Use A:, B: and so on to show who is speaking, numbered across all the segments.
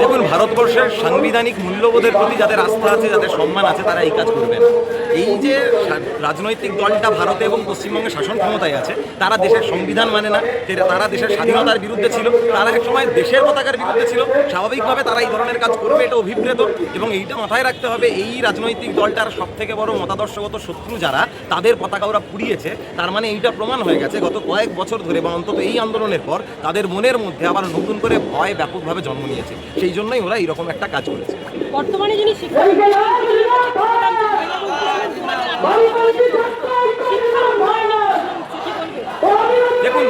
A: দেখুন, ভারতবর্ষের সাংবিধানিক মূল্যবোধের প্রতি যাদের আস্থা আছে, যাদের সম্মান আছে, তারা এই কাজ করবেন। এই যে রাজনৈতিক দলটা ভারতে এবং পশ্চিমবঙ্গে শাসন ক্ষমতায় আছে, তারা দেশের সংবিধান মানে না, তারা দেশের স্বাধীনতার বিরুদ্ধে ছিল, তারা একসময় দেশের পতাকার বিরুদ্ধে ছিল। স্বাভাবিকভাবে তারা এই ধরনের কাজ করবে, এটা অভিপ্রেত। এবং এইটা মাথায় রাখতে হবে, এই রাজনৈতিক দলটার সবথেকে বড় মতাদর্শগত শত্রু যারা, তাদের পতাকা ওরা পুড়িয়েছে। তার মানে এইটা প্রমাণ হয়ে গেছে গত কয়েক বছর ধরে, বা অন্তত এই আন্দোলনের পর তাদের মনের মধ্যে আবার নতুন করে ভয় ব্যাপকভাবে জন্ম নিয়েছে। সেই জন্যই ওরা এইরকম একটা কাজ করেছে।
B: বর্তমানে যিনি
A: দেখুন,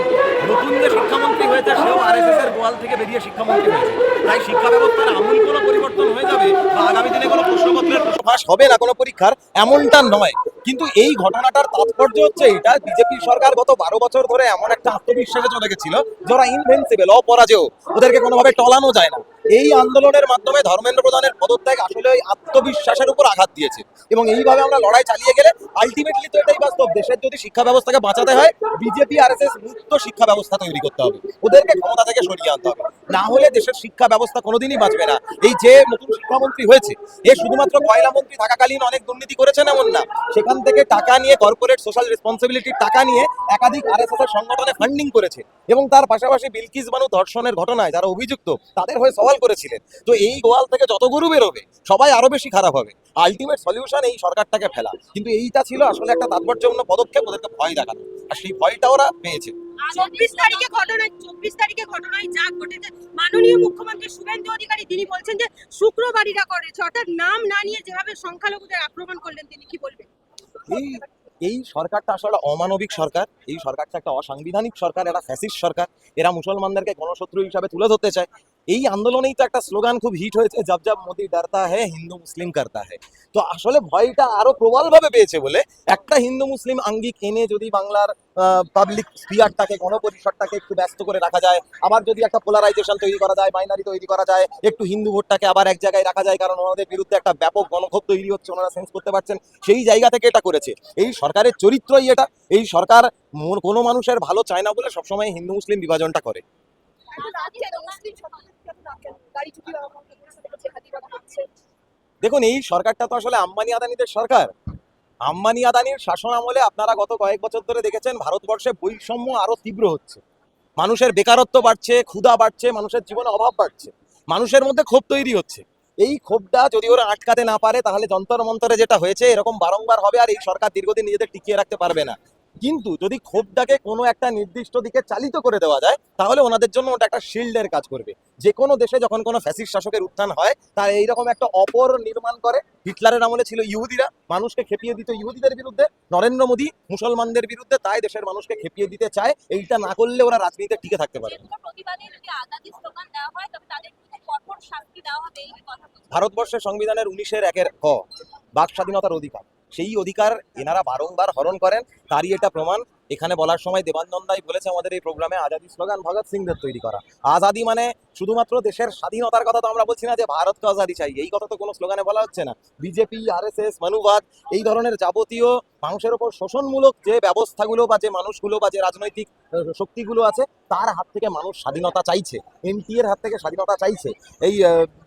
A: নতুন যে শিক্ষামন্ত্রী হয়েছে সেও আরএসএস এর গোয়াল থেকে বেরিয়ে শিক্ষামন্ত্রী হয়েছে। তাই শিক্ষা ব্যবস্থার আমূল কোনো পরিবর্তন হয়ে যাবে বা আগামী দিনে কোনো প্রশ্নপত্রের ফাঁস হবে না কোনো পরীক্ষার, এমনটা নয়। কিন্তু এই ঘটনাটার তাৎপর্য হচ্ছে এটা, বিজেপি সরকার গত 12 বছর ধরে এমন একটা আত্মবিশ্বাসে চলে গেছিল, যারা ইনভেন্সিবল, অপরাজেয়, ওদেরকে কোনোভাবে টলানো যায় না। এই আন্দোলনের মাধ্যমে ধর্মেন্দ্র প্রধানের পদত্যাগ আসলে ওই আত্মবিশ্বাসের উপর আঘাত দিয়েছে। এবং এইভাবে আমরা লড়াই চালিয়ে গেলে আলটিমেটলি তো এটাই বাস্তব, দেশের যদি শিক্ষা ব্যবস্থাকে বাঁচাতে হয়, বিজেপি আরএসএস মুক্ত শিক্ষা ব্যবস্থা তৈরি করতে হবে, ওদেরকে ক্ষমতা থেকে সরিয়ে আনতে হবে। না হলে দেশের শিক্ষা ব্যবস্থা কোনোদিনই বাঁচবে না। এই যে নতুন শিক্ষামন্ত্রী হয়েছে, এ শুধুমাত্র কয়লা মন্ত্রী থাকাকালীন অনেক দুর্নীতি করেছেন এমন না, সেখান থেকে টাকা নিয়ে, কর্পোরেট সোশ্যাল রেসপন্সিবিলিটির টাকা নিয়ে একাধিক আরএসএস এর সংগঠনে ফান্ডিং করেছে। এবং তার পাশাপাশি বিলকিস বানু ধর্ষণের ঘটনায় যারা অভিযুক্ত, তাদের হয়ে সওয়াল করেছিলেন। তো এই গোয়াল থেকে যত গরু বেরোবে, সবাই আরো বেশি খারাপ হবে। আলটিমেট সলিউশন এই সরকারটাকে ফেলা। কিন্তু এইটা ছিল আসলে একটা তাৎপর্যপূর্ণ পদক্ষেপ, ওদেরকে ভয় দেখানো, আর সেই ভয়টা ওরা পেয়েছে।
B: 24 তারিখে ঘটনায় যা ঘটেছে, মাননীয় মুখ্যমন্ত্রী শুভেন্দু অধিকারী তিনি বলছেন যে শুক্রবারীরা করেছে, অর্থাৎ নাম না নিয়ে যেভাবে সংখ্যালঘুদের আক্রমণ করলেন, তিনি কি বলবেন?
A: এই এই সরকারটা আসলে অমানবিক সরকার, এই সরকারটা একটা অসাংবিধানিক সরকার, এরা ফ্যাসিস্ট সরকার। এরা মুসলমানদেরকে গণশত্রু হিসাবে তুলে ধরতে চায়। এই আন্দোলনেই তো একটা স্লোগান খুব হিট হয়েছে, জব জব মোদি ডরতা হ্যায় হিন্দু মুসলিম করতা হ্যায়। তো আসলে ভয়টা আরো প্রবলভাবে পেয়েছে বলে একটা হিন্দু মুসলিম আঙ্গিক এনে যদি বাংলার পাবলিক স্পিয়ারটাকে, গণপরিসরটাকে একটু ব্যস্ত করে রাখা যায়, আবার যদি একটা পোলারাইজেশন তৈরি করা যায়, বাইনারি তৈরি করা যায়, একটু হিন্দু ভোটটাকে আবার এক জায়গায় রাখা যায়, কারণ ওনাদের বিরুদ্ধে একটা ব্যাপক গণক্ষোভ তৈরি হচ্ছে, ওনারা সেন্স করতে পারছেন, সেই জায়গা থেকে এটা করেছে। এই সরকারের চরিত্রই এটা। এই সরকার কোনো মানুষের ভালো চায় না বলে সবসময় হিন্দু মুসলিম বিভাজনটা করে। দেখুন, এই সরকারটা তো আসলে আম্বানি আদানিদের সরকার। আম্বানি আদানির শাসন আমলে আপনারা গত কয়েক বছর ধরে দেখেছেন ভারতবর্ষে বৈষম্য আরো তীব্র হচ্ছে, মানুষের বেকারত্ব বাড়ছে, ক্ষুধা বাড়ছে, মানুষের জীবনে অভাব বাড়ছে, মানুষের মধ্যে ক্ষোভ তৈরি হচ্ছে। এই ক্ষোভটা যদি ওরা আটকাতে না পারে, তাহলে যন্তর মন্তরে যেটা হয়েছে এরকম বারংবার হবে, আর এই সরকার দীর্ঘদিন নিজেদের টিকিয়ে রাখতে পারবে না। কিন্তু যদি ক্ষোভটাকে কোনো একটা নির্দিষ্ট দিকে চালিত করে দেওয়া যায়, তাহলে ওনাদের জন্য ওটা একটা শিল্ডের কাজ করবে। যে কোনো দেশে যখন কোনো ফ্যাসিস্ট শাসকের উত্থান হয়, তার এইরকম একটা অপর নির্মাণ করে। হিটলারের আমলে ছিল ইহুদিরা, মানুষকে খেপিয়ে দিত ইহুদিদের বিরুদ্ধে। নরেন্দ্র মোদী মুসলমানদের বিরুদ্ধে, তাই দেশের মানুষকে খেপিয়ে দিতে চায়। এইটা না করলে ওরা রাজনীতিতে টিকে থাকতে পারে। ভারতবর্ষের সংবিধানের 19-1 ক, বাক স্বাধীনতার অধিকার, সেই অধিকার এনারা বারংবার হরণ করেন। তারই এটা প্রমাণ। এখানে বলার সময় দেবানন্দাই বলেছে আমাদের এই প্রোগ্রামে, আজাদি স্লোগান ভগৎ সিংদের তৈরি করা। আজাদি মানে শুধুমাত্র দেশের স্বাধীনতার কথা তো আমরা বলছি না, যে ভারতকে আজাদি চাই, এই কথা তো কোনো স্লোগানে বলা হচ্ছে না। বিজেপি, আরএসএস, মনুবাদ, এই ধরনের যাবতীয় মানুষের ওপর শোষণমূলক যে ব্যবস্থাগুলো বা যে মানুষগুলো বা যে রাজনৈতিক শক্তিগুলো আছে, তার হাত থেকে মানুষ স্বাধীনতা চাইছে। এনটি এর হাত থেকে স্বাধীনতা চাইছে, এই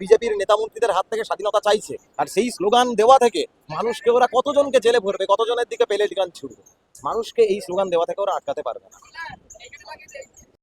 A: বিজেপির নেতামন্ত্রীদের হাত থেকে স্বাধীনতা চাইছে। আর সেই স্লোগান দেওয়া থেকে মানুষকে ওরা কতজনকে জেলে ভরবে, কতজনের দিকে পেলেট গান ছুড়বে, মানুষকে এই স্লোগান দেওয়া থেকে ওরা আটকাতে পারবে না।